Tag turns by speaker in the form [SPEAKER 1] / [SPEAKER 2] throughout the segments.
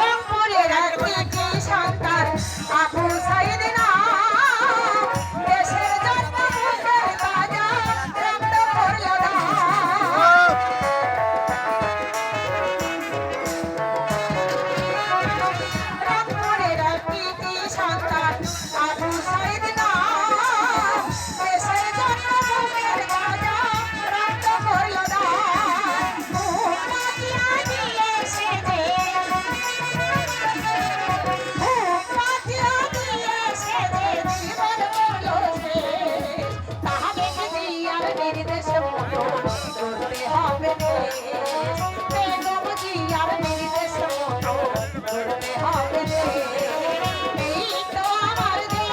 [SPEAKER 1] রংপুরের এক কৃতি সন্তান আবু সাইদ নাম, দেশের জন্য বুকের তাজা রক্ত পড়ল দাম। রংপুরের এক কৃতি সন্তান আবু সাইদ নাম, দেশের জন্য বুকের তাজা রক্ত পড়ল দাম। বুক বাঁচিয়ে দিয়েছে যে, বুক বাঁচিয়ে দিয়েছে যে জীবন করল সে, তাহলে কি জিয়ার নির্দেশ মতো করতে হবে দেশ। বেগম জিয়ার নির্দেশ মতো করতে হবে দেশ। এই তো আমার দেশ।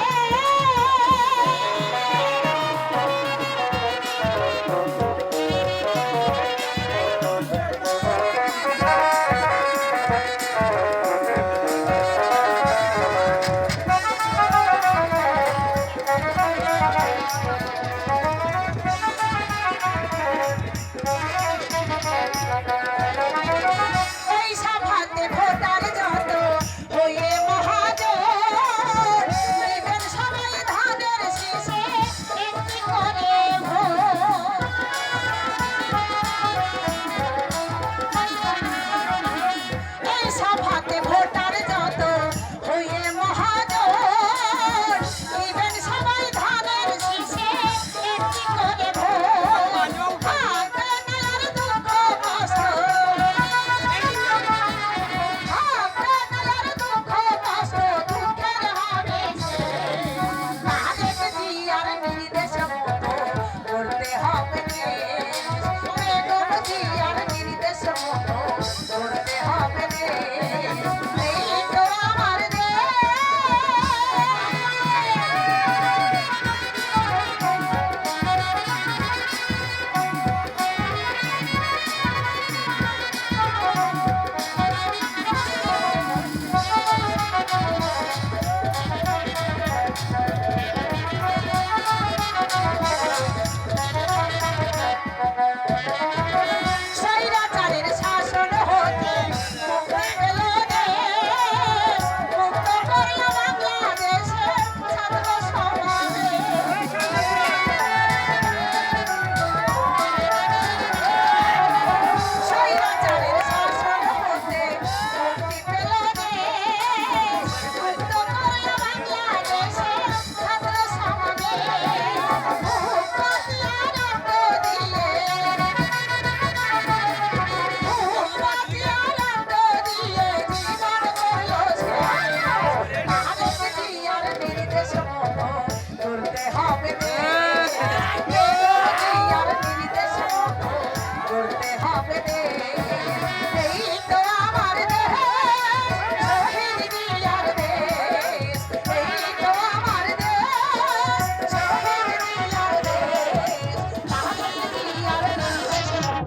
[SPEAKER 1] এই সভাতে ভোটার যত হয়ে মহাজন, দিবেন সবাই ধানের শীষে একটি করে ভোট। এই সভাতে ভোটার যত হয়ে মহাজন, দিবেন সবাই ধানের শীষে একটি করে ভোট। আপনার দুঃখ কষ্ট, আপনার দুঃখ কষ্ট দুঃখের হবে শেষ। তারেক জিয়ার নির্দেশ মতো করতে হবে দেশ। বেগম জিয়ার নির্দেশ মতো করতে হবে দেশ। এই তো আমার দেশ। স্বৈরাচারের শাসন হতে মুক্তি পেল দেশ, মুক্ত করল বাংলাদেশের ছাত্র সমাজ। স্বৈরাচারের শাসন হতে মুক্তি পেল দেশ, মুক্ত করল বাংলাদেশের ছাত্র সমাজ। বুক বাঁচিয়ে রক্ত দিয়ে, বুক বাঁচিয়ে রক্ত দিয়ে জীবন করল সে, তারেক জিয়ার নির্দেশ মতো করতে হবে দেশ। বেগম জিয়ার নির্দেশ মতো করতে হবে দেশ। এই তো আমার দেশ, শহীদ জিয়ার দেশ। এই তো আমার দেশ, শহীদ জিয়ার দেশ। তারেক জিয়ার নির্দেশ মতো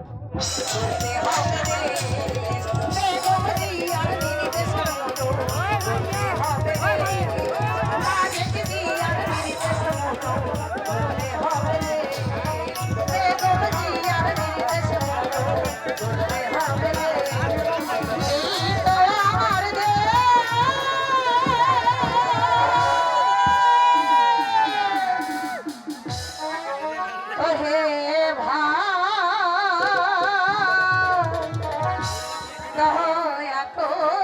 [SPEAKER 1] করতে হবে দেশ। বেগম জিয়ার নির্দেশ মতো করতে হবে দেশ। তারেক জিয়ার নির্দেশ মতো করতে হবে দেশ। বেগম জিয়ার নির্দেশ মতো করতে হবে দেশ। এই তো আমার দেশ। ওহে ভাই দয়া করে